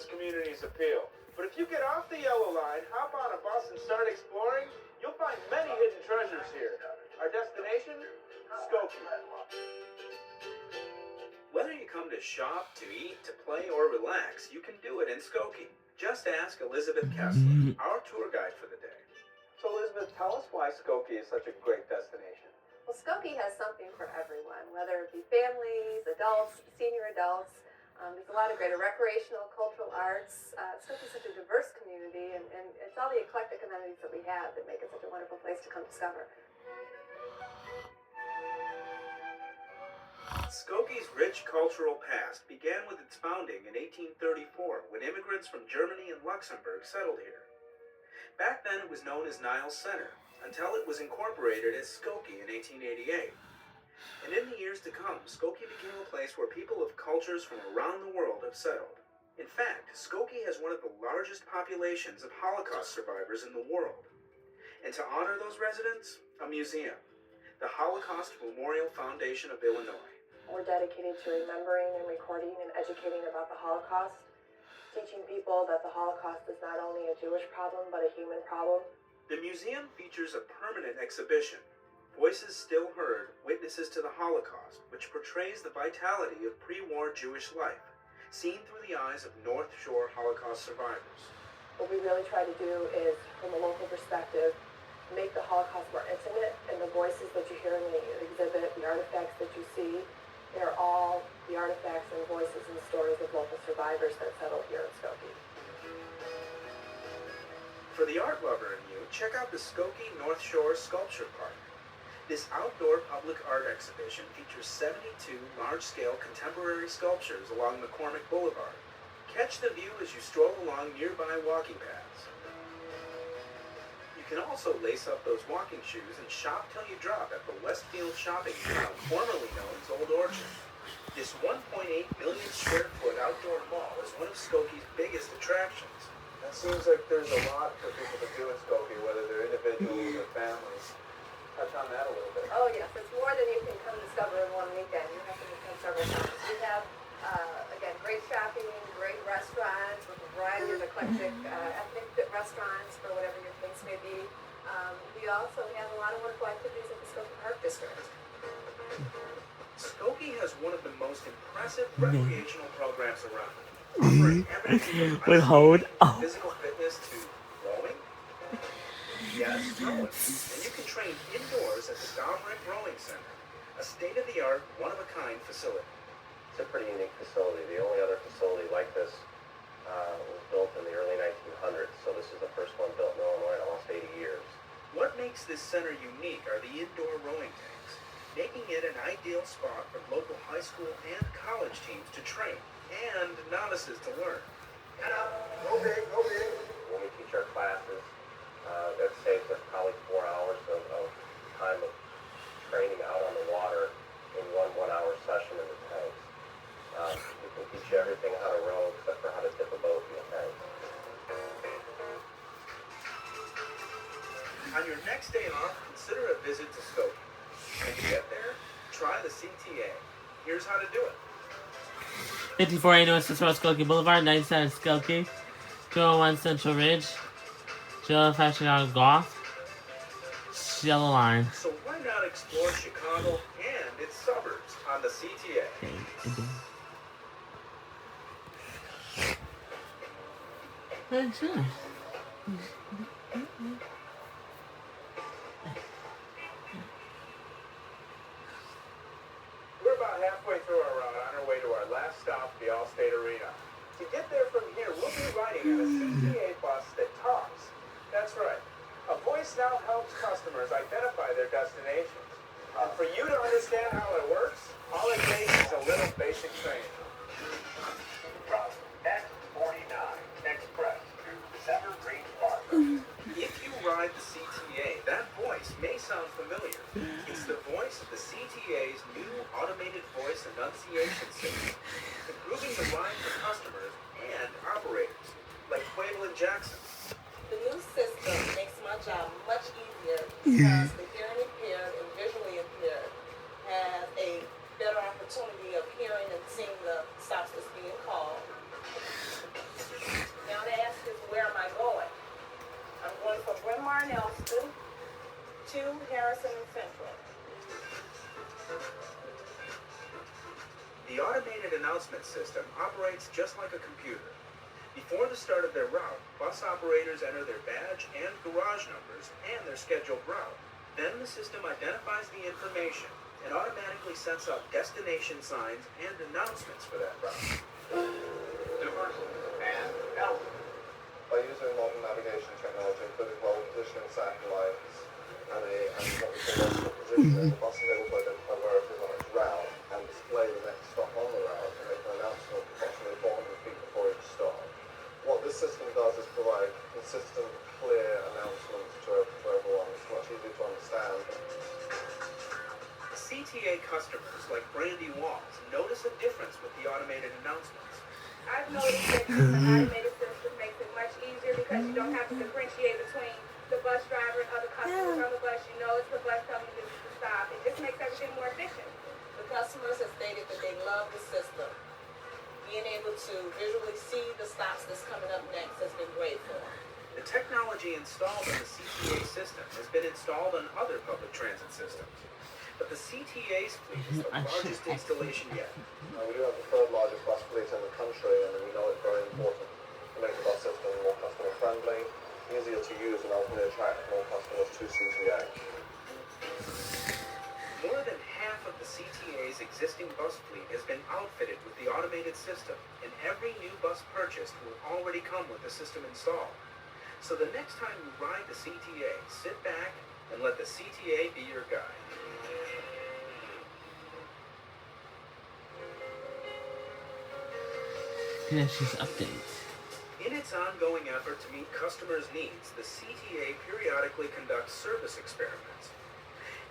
this community's appeal. But if you get off the yellow line, hop on a bus and start exploring, you'll find many hidden treasures here. Our destination? Skokie. Whether you come to shop, to eat, to play, or relax, you can do it in Skokie. Just ask Elizabeth Kessler, our tour guide for the day. So Elizabeth, tell us why Skokie is such a great destination. Well, Skokie has something for everyone, whether it be families, adults, senior adults. There's a lot of great recreational, cultural arts. Skokie's such a diverse community, and it's all the eclectic amenities that we have that make it such a wonderful place to come discover. Skokie's rich cultural past began with its founding in 1834 when immigrants from Germany and Luxembourg settled here. Back then it was known as Niles Center, until it was incorporated as Skokie in 1888. And in the years to come, Skokie became a place where people of cultures from around the world have settled. In fact, Skokie has one of the largest populations of Holocaust survivors in the world. And to honor those residents, a museum, the Holocaust Memorial Foundation of Illinois. We're dedicated to remembering and recording and educating about the Holocaust, teaching people that the Holocaust is not only a Jewish problem, but a human problem. The museum features a permanent exhibition, Voices Still Heard, Witnesses to the Holocaust, which portrays the vitality of pre-war Jewish life, seen through the eyes of North Shore Holocaust survivors. What we really try to do is, from a local perspective, make the Holocaust more intimate, and the voices that you hear in the exhibit, the artifacts that you see, they're all the artifacts and voices and stories of local survivors that settled here in Skokie. For the art lover in you, check out the Skokie North Shore Sculpture Park. This outdoor public art exhibition features 72 large-scale contemporary sculptures along McCormick Boulevard. Catch the view as you stroll along nearby walking paths. You can also lace up those walking shoes and shop till you drop at the Westfield Shopping Mall, formerly known as Old Orchard. This 1.8 million square foot outdoor mall is one of Skokie's biggest attractions. It seems like there's a lot for people to do in Skokie, whether they're individuals or families. Touch on that a little bit. Oh yes, it's more than you can come discover in one weekend. You have to come several times. We have, again, great shopping, great restaurants with a variety of eclectic ethnic restaurants for whatever your taste may be. We also have a lot of wonderful activities at the Skokie Park District. Skokie has one of the most impressive recreational programs around. Offering everything from physical fitness to rowing. Yes, rowing. And you can train indoors at the Domrick Rowing Center, a state-of-the-art, one-of-a-kind facility. It's a pretty unique facility. The only other facility like this was built in the early 1900s, so this is the first one built in Illinois in almost 80 years. What makes this center unique are the indoor rowing tanks, making it an ideal spot for local high school and college teams to train and novices to learn. Head up, go big, go big. When we teach our classes, that saves us probably 4 hours of time of training out on the water in one 1-hour session in the tanks. We can teach you everything how to row except for how to dip a boat in the tank. On your next day off, consider a visit to Skokie. When you get there, try the CTA. Here's how to do it. 54A North Cicero Skokie Boulevard, 97 Skokie, 201 Central Ridge, 205 Chicago Golf, Yellow Line. So why not explore Chicago and its suburbs on the CTA? Sure. We're about halfway through our route on our way to our last stop, the Allstate Arena. To get there from here, we'll be riding on a CTA bus that talks. That's right. A voice now helps customers identify their destinations. For you to understand how it works, all it takes is a little basic training. From X49 Express to Evergreen Park. If you ride the CTA, that voice may sound familiar. It's the voice of the CTA's new automated voice enunciation system, improving the ride for customers and operators, like Quavelin Jackson. The new system makes my job much easier because the hearing impaired and visually impaired have a better opportunity of hearing and seeing the stops that's being called. Harrison and Central. The automated announcement system operates just like a computer. Before the start of their route, bus operators enter their badge and garage numbers and their scheduled route. Then the system identifies the information and automatically sets up destination signs and announcements for that route. Diversity and health. By using modern navigation technology, including global positioning satellites and what we call local positioning, the bus is able to identify where it is on its route and display the next stop on the route and make an announcement approximately 400 feet before each stop. What this system does is provide consistent, clear announcements to everyone. It's much easier to understand. CTA customers like Brandy Walls notice a difference with the automated announcements. I've noticed that the automated system makes it much easier because you don't have to differentiate between the bus driver and other customers on the bus. You know it's the bus telling you to stop. It just makes everything more efficient. The customers have stated that they love the system. Being able to visually see the stops that's coming up next has been great for them. The technology installed in the CTA system has been installed on other public transit systems. But the CTA's fleet is the largest installation yet. We do have the third largest bus fleet in the country, and we know it's very important to make the bus system more customer friendly, easier to use, and ultimately attract more customers to CTA. More than half of the CTA's existing bus fleet has been outfitted with the automated system, and every new bus purchased will already come with the system installed. So the next time you ride the CTA, sit back and let the CTA be your guide. Connections update. In its ongoing effort to meet customers' needs, the CTA periodically conducts service experiments.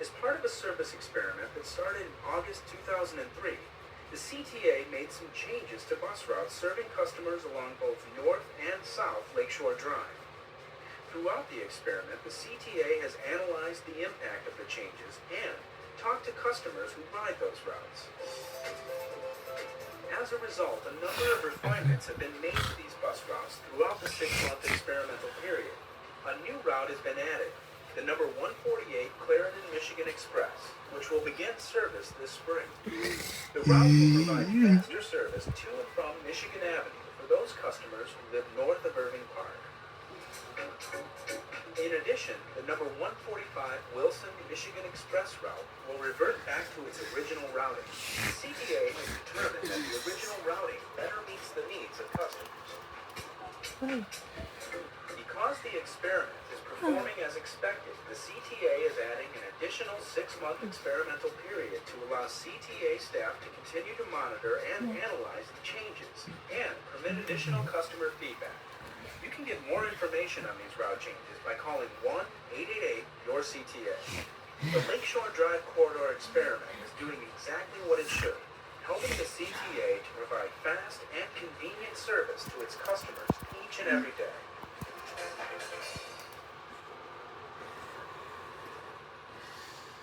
As part of a service experiment that started in August 2003, the CTA made some changes to bus routes serving customers along both North and South Lakeshore Drive. Throughout the experiment, the CTA has analyzed the impact of the changes and talked to customers who ride those routes. As a result, a number of refinements have been made to these bus routes throughout the 6-month experimental period. A new route has been added, the number 148 Clarendon, Michigan Express, which will begin service this spring. The route will provide faster service to and from Michigan Avenue for those customers who live north of Irving Park. In addition, the number 145 Wilson, Michigan Express route will revert back to its original routing. The CTA has determined that the original routing better meets the needs of customers. Because the experiment is performing as expected, the CTA is adding an additional 6-month experimental period to allow CTA staff to continue to monitor and analyze the changes and permit additional customer feedback. You can get more information on these route changes by calling 1-888-YOUR-CTA. The Lakeshore Drive Corridor Experiment is doing exactly what it should, helping the CTA to provide fast and convenient service to its customers each and every day.